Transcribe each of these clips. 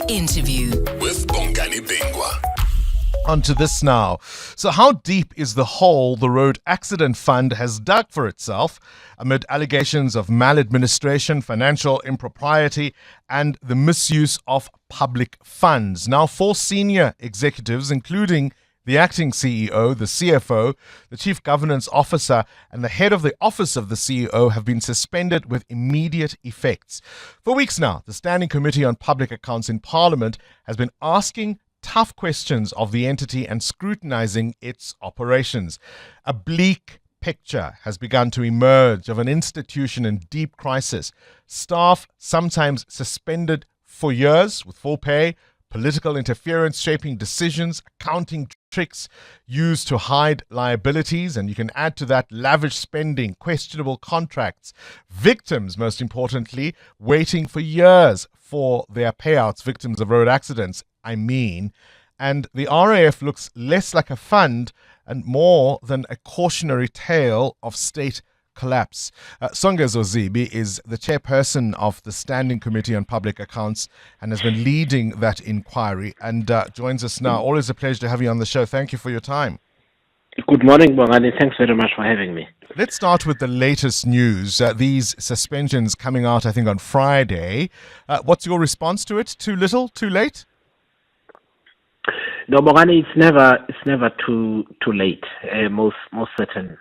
Interview with Bongani Bingwa. On to this now. So how deep is the hole the Road Accident Fund has dug for itself amid allegations of maladministration, financial impropriety, and the misuse of public funds? Now, 4 senior executives, including the acting CEO, the CFO, the Chief Governance Officer, and the head of the Office of the CEO have been suspended with immediate effects. For weeks now, the Standing Committee on Public Accounts in Parliament has been asking tough questions of the entity and scrutinizing its operations. A bleak picture has begun to emerge of an institution in deep crisis. Staff sometimes suspended for years with full pay, political interference shaping decisions, accounting tricks used to hide liabilities, and you can add to that lavish spending, questionable contracts, victims, most importantly, waiting for years for their payouts, victims of road accidents, and the RAF looks less like a fund and more than a cautionary tale of state collapse. Songezo Zibi is the chairperson of the Standing Committee on Public Accounts and has been leading that inquiry and joins us now. Always a pleasure to have you on the show. Thank you for your time. Good morning, Bongani. Thanks very much for having me. Let's start with the latest news. These suspensions coming out, I think, on Friday. What's your response to it? Too little? Too late? No, Bongani, it's never too late. Most certainly,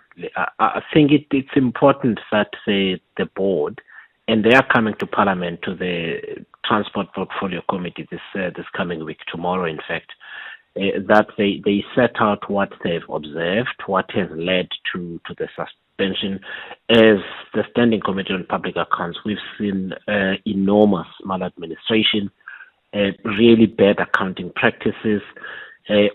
I think it's important that the board, and they are coming to Parliament to the Transport Portfolio Committee this coming week, tomorrow, in fact, that they set out what they've observed, what has led to the suspension. As the Standing Committee on Public Accounts, we've seen enormous maladministration, really bad accounting practices,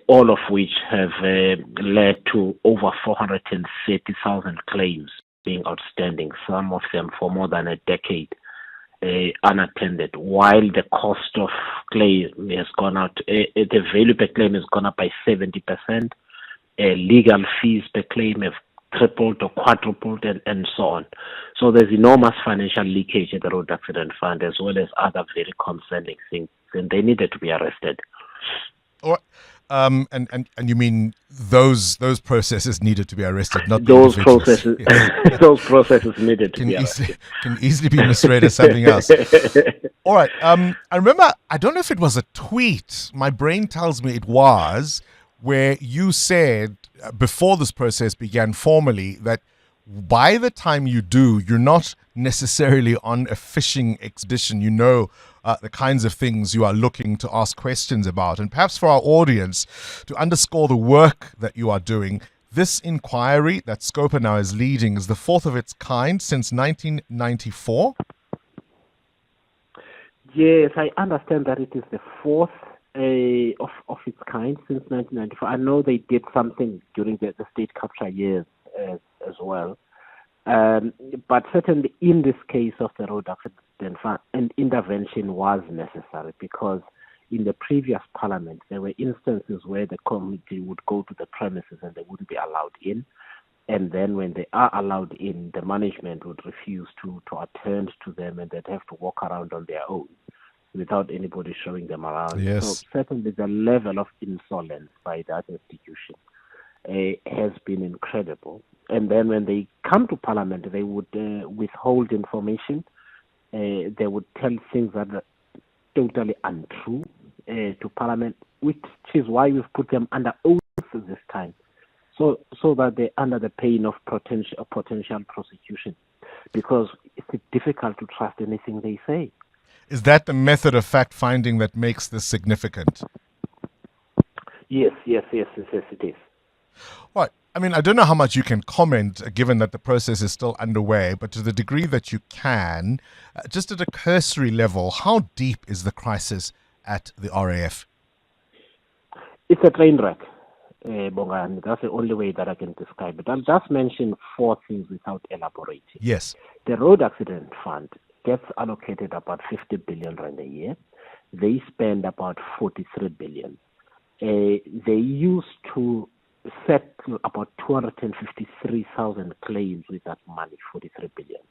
all of which have led to over 430,000 claims being outstanding, some of them for more than a decade, unattended, while the cost of claim has gone out, the value per claim has gone up by 70%, legal fees per claim have tripled or quadrupled, and so on. So there's enormous financial leakage at the Road Accident Fund, as well as other very concerning things, and they needed to be arrested. And you mean those processes needed to be arrested, not those the processes? Yes. Those processes needed to be arrested. Can easily be misread as something else. All right. I remember. I don't know if it was a tweet. My brain tells me it was, where you said before this process began formally that by the time you do, you're not necessarily on a fishing expedition. You know the kinds of things you are looking to ask questions about. And perhaps for our audience, to underscore the work that you are doing, this inquiry that SCOPA now is leading is the 4th of its kind since 1994. Yes, I understand that it is the 4th of its kind since 1994. I know they did something during the state capture years as well. But certainly in this case of the Road Accident Fund, an intervention was necessary, because in the previous parliament there were instances where the committee would go to the premises and they wouldn't be allowed in. And then when they are allowed in, the management would refuse to attend to them, and they'd have to walk around on their own without anybody showing them around. Yes. So certainly the level of insolence by that institution has been incredible. And then when they come to Parliament, they would withhold information. They would tell things that are totally untrue to Parliament, which is why we've put them under oath this time, so that they're under the pain of potential prosecution, because it's difficult to trust anything they say. Is that the method of fact-finding that makes this significant? Yes, it is. Right. I mean, I don't know how much you can comment, given that the process is still underway, but to the degree that you can, just at a cursory level, how deep is the crisis at the RAF? It's a train wreck, Bongani. That's the only way that I can describe it. I'll just mention 4 things without elaborating. Yes. The Road Accident Fund gets allocated about 50 billion rand a year. They spend about 43 billion. They used to settle about 253,000 claims with that money, 43 billion.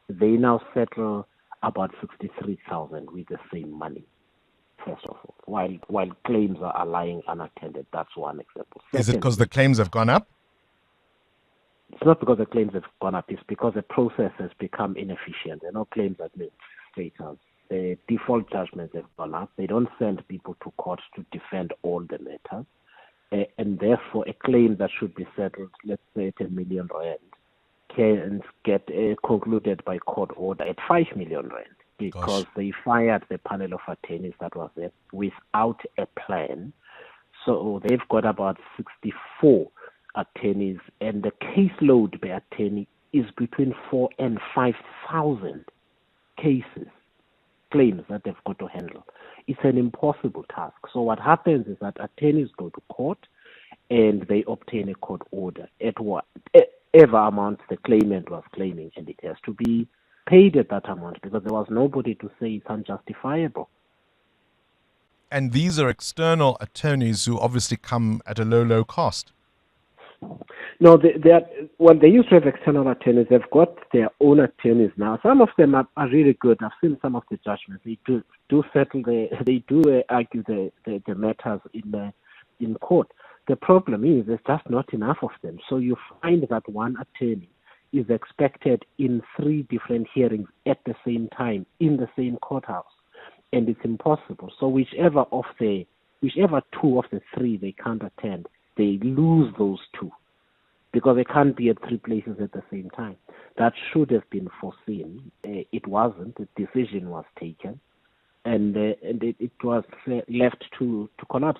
They now settle about 63,000 with the same money. first of all, while claims are lying unattended. That's one example. Is it because the claims have gone up? It's not because the claims have gone up. It's because the process has become inefficient. There are no claims administrators. The default judgments have gone up. They don't send people to court to defend all the matters. And therefore, a claim that should be settled, let's say at R1 million, can get concluded by court order at R5 million, because they fired the panel of attorneys that was there without a plan. So they've got about 64 attorneys, and the caseload by attorney is between 4,000 and 5,000 claims that they've got to handle. It's an impossible task. So what happens is that attorneys go to court and they obtain a court order at whatever amount the claimant was claiming, and it has to be paid at that amount because there was nobody to say it's unjustifiable. And these are external attorneys who obviously come at a low cost. No, they used to have external attorneys. They've got their own attorneys now. Some of them are really good. I've seen some of the judgments. They do settle. They do argue the matters in court. The problem is there's just not enough of them. So you find that one attorney is expected in 3 different hearings at the same time in the same courthouse, and it's impossible. So whichever 2 of the 3 they can't attend, they lose those 2 because they can't be at 3 places at the same time. That should have been foreseen. It wasn't. The decision was taken, and it was left to collapse.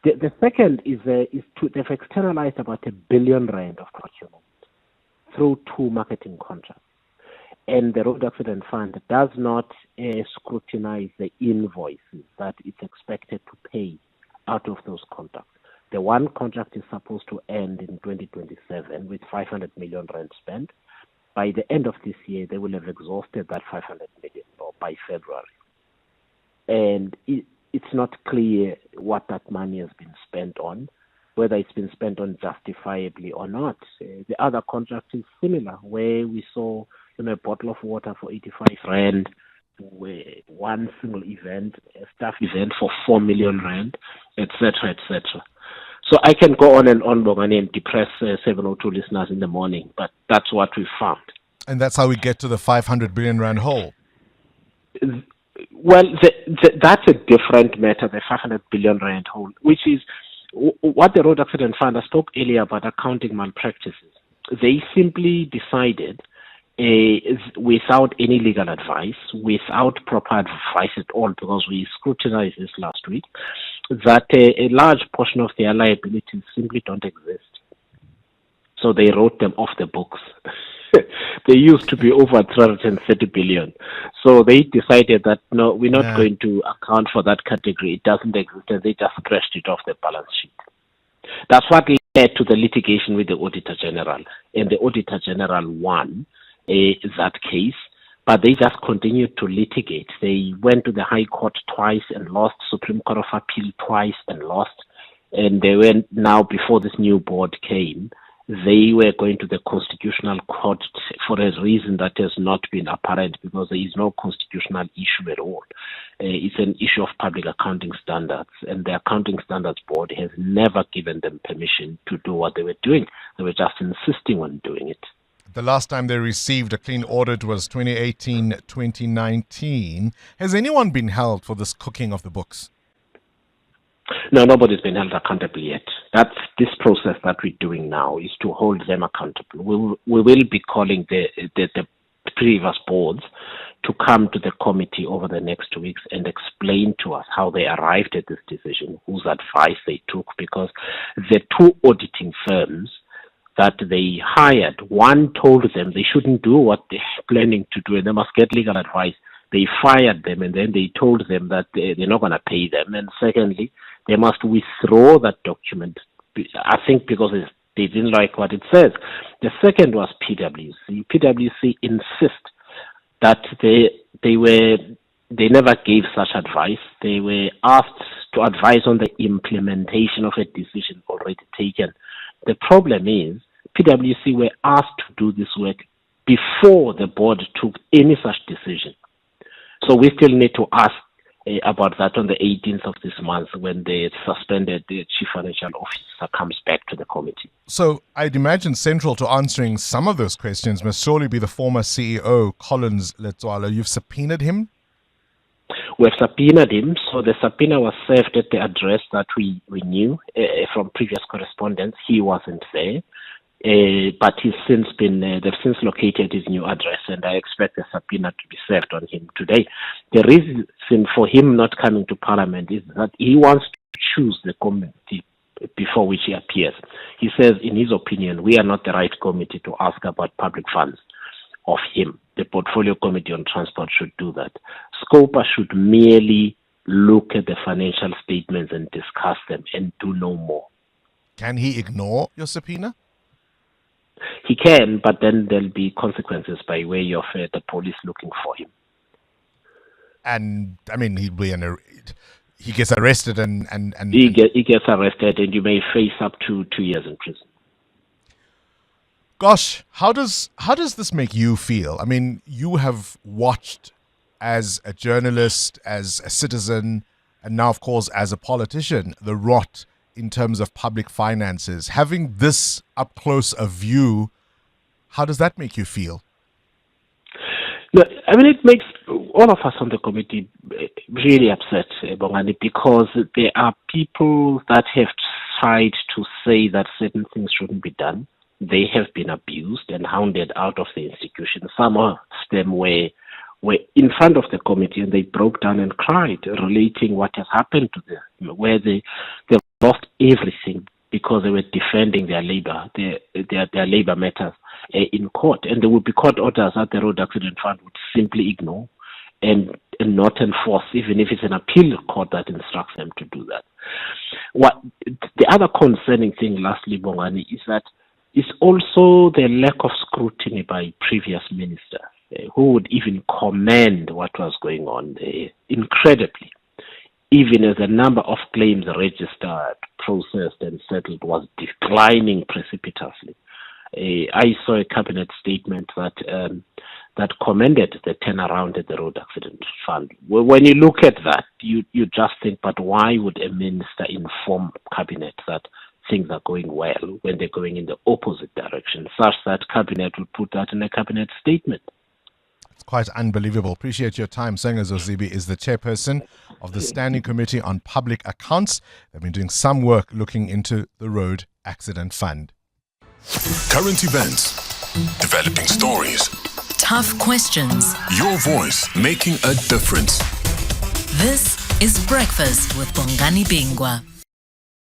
The second is they've externalized about R1 billion of procurement through 2 marketing contracts. And the Road Accident Fund does not scrutinize the invoices that it's expected to pay out of those contracts. The one contract is supposed to end in 2027 with 500 million rand spent. By the end of this year, they will have exhausted that 500 million, or by February. And it's not clear what that money has been spent on, whether it's been spent on justifiably or not. The other contract is similar, where we saw a bottle of water for 85 rand, one single event, a staff event for 4 million rand, etc., etc. So I can go on and on, Bongani, and depress 702 listeners in the morning, but that's what we found. And that's how we get to the 500 billion rand hole. Well, that's a different matter, the 500 billion rand hole, which is what the Road Accident Fund, I spoke earlier about accounting malpractices. They simply decided, without any legal advice, without proper advice at all, because we scrutinized this last week, that a large portion of their liabilities simply don't exist. So they wrote them off the books. They used to be over 330 billion. So they decided that, no, we're not going to account for that category. It doesn't exist, and they just scratched it off the balance sheet. That's what led to the litigation with the Auditor General. And the Auditor General won that case, but they just continued to litigate. They went to the High Court twice and lost, Supreme Court of Appeal twice and lost, and they went now, before this new board came, they were going to the Constitutional Court for a reason that has not been apparent, because there is no constitutional issue at all. It's an issue of public accounting standards, and the Accounting Standards Board has never given them permission to do what they were doing. They were just insisting on doing it. The last time they received a clean audit was 2018, 2019. Has anyone been held for this cooking of the books? No, nobody's been held accountable yet. That's this process that we're doing now, is to hold them accountable. We will be calling the previous boards to come to the committee over the next 2 weeks and explain to us how they arrived at this decision, whose advice they took, because the 2 auditing firms that they hired, one told them they shouldn't do what they're planning to do and they must get legal advice. They fired them, and then they told them that they're not going to pay them. And secondly, they must withdraw that document, I think because they didn't like what it says. The second was PwC. PwC insist that they never gave such advice. They were asked to advise on the implementation of a decision already taken. The problem is PwC were asked to do this work before the board took any such decision. So we still need to ask about that on the 18th of this month when the suspended chief financial officer comes back to the committee. So I'd imagine central to answering some of those questions must surely be the former CEO, Collins Letswalo. You've subpoenaed him? We've subpoenaed him, so the subpoena was served at the address that we knew from previous correspondence. He wasn't there. But they've since located his new address, and I expect the subpoena to be served on him today. The reason for him not coming to Parliament is that he wants to choose the committee before which he appears. He says, in his opinion, we are not the right committee to ask about public funds of him. The Portfolio Committee on Transport should do that. SCOPA should merely look at the financial statements and discuss them and do no more. Can he ignore your subpoena? He can, but then there'll be consequences by way of the police looking for him. And I mean, he gets arrested and he gets arrested, and you may face up to 2 years in prison. Gosh, how does this make you feel? I mean, you have watched as a journalist, as a citizen, and now, of course, as a politician, the rot in terms of public finances. Having this up close a view, how does that make you feel? No, I mean, it makes all of us on the committee really upset, Bongani, because there are people that have tried to say that certain things shouldn't be done. They have been abused and hounded out of the institution. Some of them were in front of the committee, and they broke down and cried, relating what has happened to them, where they've lost everything because they were defending their labor matters in court, and there would be court orders that the Road Accident Fund would simply ignore and not enforce, even if it's an appeal court that instructs them to do that. What the other concerning thing, lastly, Bongani, is that it's also the lack of scrutiny by previous ministers who would even commend what was going on there. Incredibly, even as the number of claims registered, processed, and settled was declining precipitously. I saw a cabinet statement that commended the turnaround at the Road Accident Fund. When you look at that, you just think, but why would a minister inform cabinet that things are going well when they're going in the opposite direction, such that cabinet will put that in a cabinet statement? It's quite unbelievable. Appreciate your time. Songezo Zibi is the chairperson of the Standing Committee on Public Accounts. They've been doing some work looking into the Road Accident Fund. Current events, developing stories, tough questions. Your voice making a difference. This is Breakfast with Bongani Bingwa.